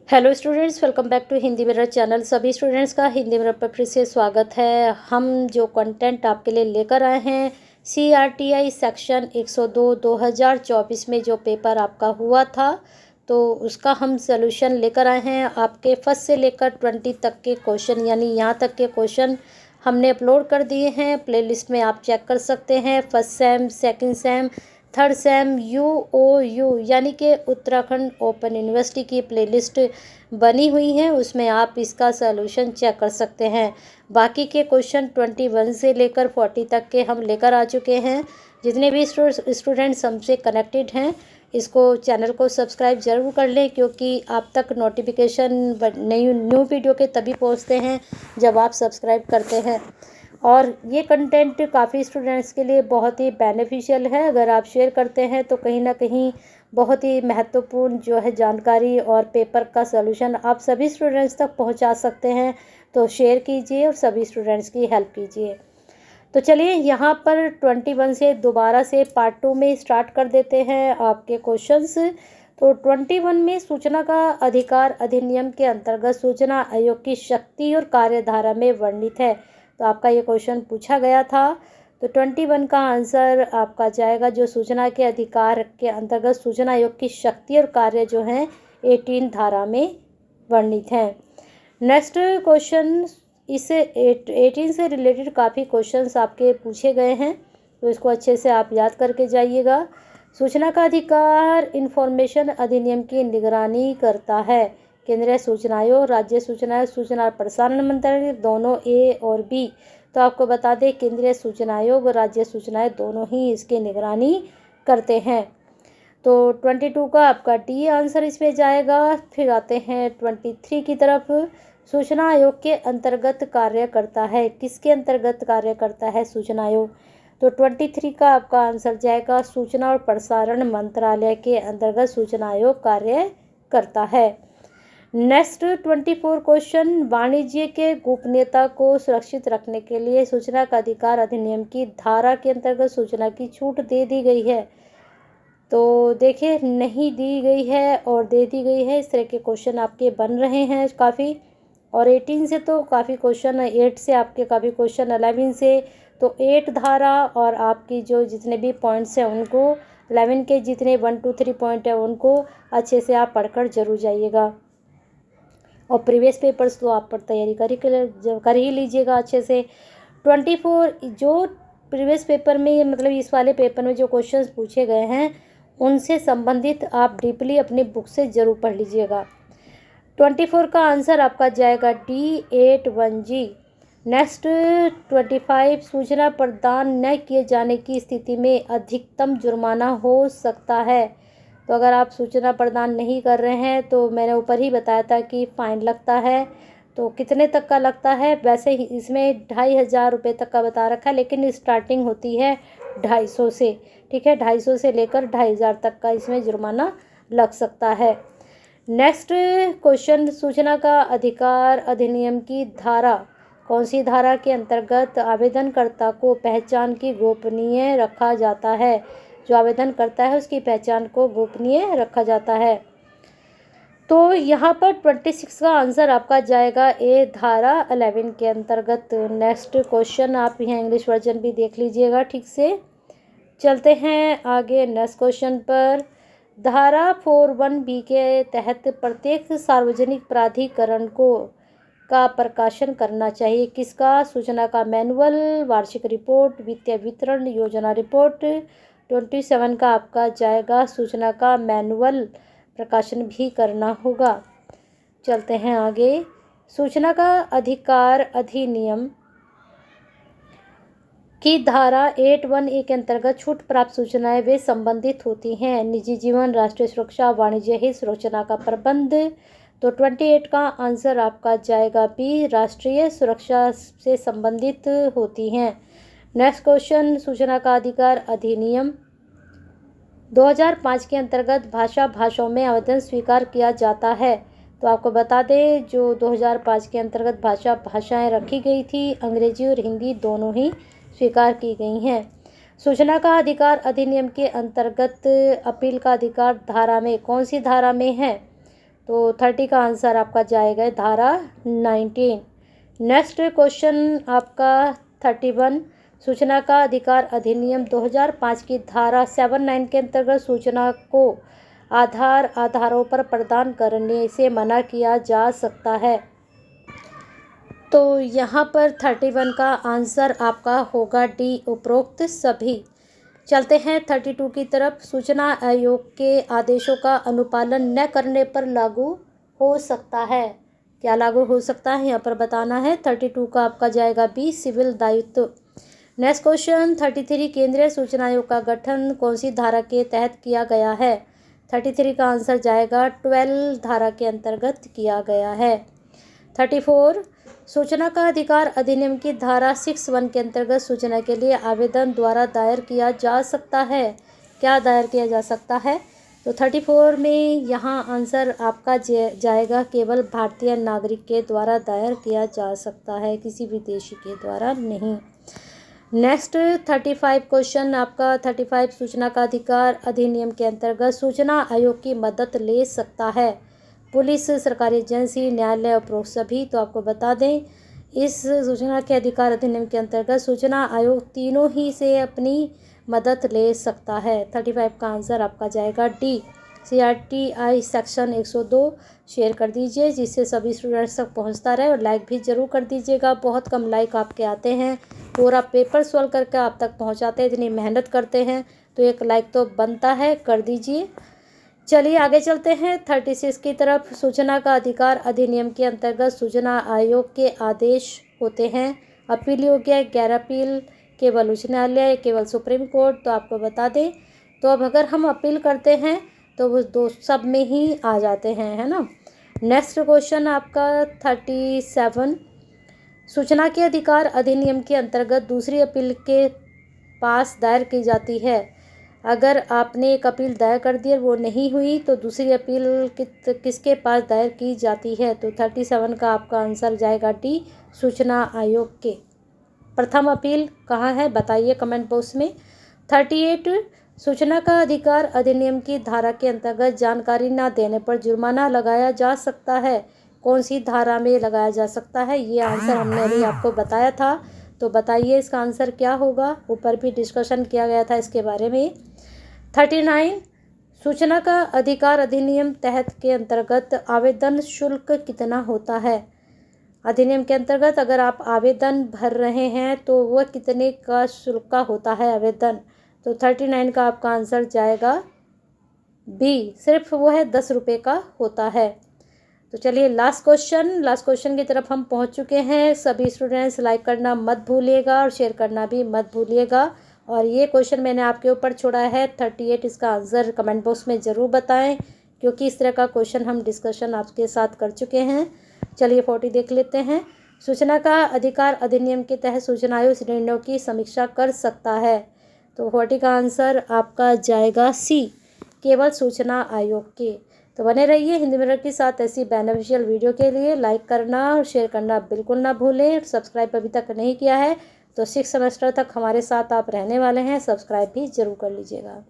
Hello students, welcome back to Hindi mirror channel. सभी students का Hindi mirror पर फिर से स्वागत है। हम जो कंटेंट आपके लिए लेकर आए हैं, CRTI सेक्शन 102 2024 में जो पेपर आपका हुआ था, तो उसका हम सॉल्यूशन लेकर आए हैं। आपके फर्स्ट से लेकर 20 तक के क्वेश्चन, यानी यहाँ तक के क्वेश्चन हमने अपलोड कर दिए हैं। प्लेलिस्ट में आप चेक कर सकते हैं। First sem, second same, third same, UOU यानी कि उत्तराखंड ओपन यूनिवर्सिटी की प्लेलिस्ट बनी हुई है, उसमें आप इसका सॉल्यूशन चेक कर सकते हैं। बाकी के क्वेश्चन 21 से लेकर 40 तक के हम लेकर आ चुके हैं। जितने भी स्टूडेंट्स हमसे कनेक्टेड हैं, इसको चैनल को सब्सक्राइब ज़रूर कर लें, क्योंकि आप तक नोटिफिकेशन न्यू वीडियो के तभी पहुंचते हैं जब आप सब्सक्राइब करते हैं। और ये कंटेंट काफ़ी स्टूडेंट्स के लिए बहुत ही बेनिफिशियल है। अगर आप शेयर करते हैं तो कहीं ना कहीं बहुत ही महत्वपूर्ण जो है जानकारी और पेपर का सॉल्यूशन आप सभी स्टूडेंट्स तक पहुंचा सकते हैं। तो शेयर कीजिए और सभी स्टूडेंट्स की हेल्प कीजिए। तो चलिए यहाँ पर 21 से दोबारा से पार्ट 2 में स्टार्ट कर देते हैं आपके क्वेश्चंस। तो 21 में सूचना का अधिकार अधिनियम के अंतर्गत सूचना आयोग की शक्ति और कार्यधारा में वर्णित है। तो आपका ये क्वेश्चन पूछा गया था। तो 21 का आंसर आपका जाएगा, जो सूचना के अधिकार के अंतर्गत सूचना आयोग की शक्ति और कार्य जो हैं 18 धारा में वर्णित हैं। नेक्स्ट क्वेश्चन, इससे 18 से रिलेटेड काफ़ी क्वेश्चंस आपके पूछे गए हैं, तो इसको अच्छे से आप याद करके जाइएगा। सूचना का अधिकार इंफॉर्मेशन अधिनियम की निगरानी करता है। केंद्रीय सूचना आयोग, राज्य सूचना आयोग, सूचना और प्रसारण मंत्रालय, दोनों A और B। तो आपको बता दें, केंद्रीय सूचना आयोग और राज्य सूचना आयोग दोनों ही इसकी निगरानी करते हैं। तो 22 का आपका D आंसर इसमें जाएगा। फिर आते हैं 23 की तरफ। सूचना आयोग के अंतर्गत कार्य करता है। किसके अंतर्गत कार्य करता है सूचना आयोग? तो 23 का आपका आंसर जाएगा, सूचना और प्रसारण मंत्रालय के अंतर्गत सूचना आयोग कार्य करता है। नेक्स्ट 24 क्वेश्चन, वाणिज्य के गोपनीयता को सुरक्षित रखने के लिए सूचना का अधिकार अधिनियम की धारा के अंतर्गत सूचना की छूट दे दी गई है। तो देखिए, नहीं दी गई है और दे दी गई है, इस तरह के क्वेश्चन आपके बन रहे हैं काफ़ी। और 18 से तो काफ़ी क्वेश्चन, 8 से आपके काफ़ी क्वेश्चन, 11 से तो 8 धारा और आपकी जो जितने भी पॉइंट्स हैं उनको, 11 के जितने 1 2 3 पॉइंट है उनको अच्छे से आप पढ़कर जरूर जाइएगा। और प्रीवियस पेपर्स तो आप पर तैयारी कर ही लीजिएगा अच्छे से। 24 जो प्रीवियस पेपर में, मतलब इस वाले पेपर में जो क्वेश्चंस पूछे गए हैं उनसे संबंधित आप डीपली अपनी बुक से ज़रूर पढ़ लीजिएगा। 24 का आंसर आपका जाएगा D81G। नेक्स्ट 25, सूचना प्रदान न किए जाने की स्थिति में अधिकतम जुर्माना हो सकता है। तो अगर आप सूचना प्रदान नहीं कर रहे हैं तो मैंने ऊपर ही बताया था कि फ़ाइन लगता है। तो कितने तक का लगता है? वैसे ही इसमें 2500 रुपये तक का बता रखा है, लेकिन स्टार्टिंग होती है 250 से। ठीक है, 250 से लेकर 2500 तक का इसमें जुर्माना लग सकता है। नेक्स्ट क्वेश्चन, सूचना का अधिकार अधिनियम की धारा, कौन सी धारा के अंतर्गत आवेदनकर्ता को पहचान की गोपनीय रखा जाता है? जो आवेदन करता है उसकी पहचान को गोपनीय रखा जाता है। तो यहाँ पर 26 का आंसर आपका जाएगा A, धारा 11 के अंतर्गत। नेक्स्ट क्वेश्चन, आप यहाँ इंग्लिश वर्जन भी देख लीजिएगा ठीक से। चलते हैं आगे नेक्स्ट क्वेश्चन पर। धारा 41B के तहत प्रत्येक सार्वजनिक प्राधिकरण को का प्रकाशन करना चाहिए। किसका? सूचना का मैनुअल, वार्षिक रिपोर्ट, वित्तीय वितरण, योजना रिपोर्ट। 27 का आपका जाएगा, सूचना का मैनुअल प्रकाशन भी करना होगा। चलते हैं आगे। सूचना का अधिकार अधिनियम की धारा 8(1)(a) के अंतर्गत छूट प्राप्त सूचनाएं वे संबंधित होती हैं। निजी जीवन, राष्ट्रीय सुरक्षा, वाणिज्य हित, सूचना का प्रबंध। तो 28 का आंसर आपका जाएगा B, राष्ट्रीय सुरक्षा से संबंधित होती हैं। नेक्स्ट क्वेश्चन, सूचना का अधिकार अधिनियम 2005 के अंतर्गत भाषाओं में आवेदन स्वीकार किया जाता है। तो आपको बता दें, जो 2005 के अंतर्गत भाषाएं रखी गई थी, अंग्रेजी और हिंदी दोनों ही स्वीकार की गई हैं। सूचना का अधिकार अधिनियम के अंतर्गत अपील का अधिकार धारा में, कौन सी धारा में है? तो 30 का आंसर आपका जाएगा धारा 19। नेक्स्ट क्वेश्चन आपका 31, सूचना का अधिकार अधिनियम 2005 की धारा 79 के अंतर्गत सूचना को आधारों पर प्रदान करने से मना किया जा सकता है। तो यहाँ पर 31 का आंसर आपका होगा डी, उपरोक्त सभी। चलते हैं 32 की तरफ। सूचना आयोग के आदेशों का अनुपालन न करने पर लागू हो सकता है। क्या लागू हो सकता है यहाँ पर बताना है। 32 का आपका जाएगा बी, सिविल दायित्व। नेक्स्ट क्वेश्चन 33, केंद्रीय सूचना आयोग का गठन कौन सी धारा के तहत किया गया है। 33 का आंसर जाएगा 12 धारा के अंतर्गत किया गया है। 34, सूचना का अधिकार अधिनियम की धारा 61 के अंतर्गत सूचना के लिए आवेदन द्वारा दायर किया जा सकता है। क्या दायर किया जा सकता है। तो 34 में यहाँ आंसर आपका जाएगा केवल भारतीय नागरिक के द्वारा दायर किया जा सकता है, किसी विदेशी के द्वारा नहीं। नेक्स्ट 35 क्वेश्चन आपका 35, सूचना का अधिकार अधिनियम के अंतर्गत सूचना आयोग की मदद ले सकता है पुलिस, सरकारी एजेंसी, न्यायालय, उपरोक्त सभी। तो आपको बता दें इस सूचना के अधिकार अधिनियम के अंतर्गत सूचना आयोग तीनों ही से अपनी मदद ले सकता है। 35 का आंसर आपका जाएगा डी, CRTI सेक्शन 102 शेयर कर दीजिए जिससे सभी स्टूडेंट्स तक पहुंचता रहे, और लाइक भी ज़रूर कर दीजिएगा। बहुत कम लाइक आपके आते हैं, पूरा पेपर सॉल्व करके आप तक पहुंचाते हैं, इतनी मेहनत करते हैं तो एक लाइक तो बनता है, कर दीजिए। चलिए आगे चलते हैं 36 की तरफ। सूचना का अधिकार अधिनियम के अंतर्गत सूचना आयोग के आदेश होते हैं अपील योग्य, गैर अपील, केवल उच्च न्यायालय, केवल सुप्रीम कोर्ट। तो आपको बता दें तो अब अगर हम अपील करते हैं तो वो दो सब में ही आ जाते हैं, है ना। नेक्स्ट क्वेश्चन आपका 37, सूचना के अधिकार अधिनियम के अंतर्गत दूसरी अपील के पास दायर की जाती है। अगर आपने एक अपील दायर कर दी और वो नहीं हुई तो दूसरी अपील किसके पास दायर की जाती है। तो 37 का आपका आंसर जाएगा डी, सूचना आयोग के। प्रथम अपील कहाँ है बताइए कमेंट बॉक्स में। 38, सूचना का अधिकार अधिनियम की धारा के अंतर्गत जानकारी न देने पर जुर्माना लगाया जा सकता है। कौन सी धारा में लगाया जा सकता है, ये आंसर हमने अभी आपको बताया था। तो बताइए इसका आंसर क्या होगा, ऊपर भी डिस्कशन किया गया था इसके बारे में। 39, सूचना का अधिकार अधिनियम तहत के अंतर्गत आवेदन शुल्क कितना होता है। अधिनियम के अंतर्गत अगर आप आवेदन भर रहे हैं तो वह कितने का शुल्क का होता है आवेदन। तो 39 का आपका आंसर जाएगा बी, सिर्फ वो है 10 रुपये का होता है। तो चलिए लास्ट क्वेश्चन की तरफ हम पहुंच चुके हैं। सभी स्टूडेंट्स लाइक करना मत भूलिएगा और शेयर करना भी मत भूलिएगा। और ये क्वेश्चन मैंने आपके ऊपर छोड़ा है 38, इसका आंसर कमेंट बॉक्स में ज़रूर बताएं क्योंकि इस तरह का क्वेश्चन हम डिस्कशन आपके साथ कर चुके हैं। चलिए 40 देख लेते हैं। सूचना का अधिकार अधिनियम के तहत सूचना आयोग निर्णयों की समीक्षा कर सकता है। तो 40 का आंसर आपका जाएगा सी, केवल सूचना आयोग के। तो बने रहिए हिंदी मिरर के साथ ऐसी बेनिफिशियल वीडियो के लिए। लाइक करना और शेयर करना बिल्कुल ना भूलें। सब्सक्राइब अभी तक नहीं किया है तो 6 सेमेस्टर तक हमारे साथ आप रहने वाले हैं, सब्सक्राइब भी ज़रूर कर लीजिएगा।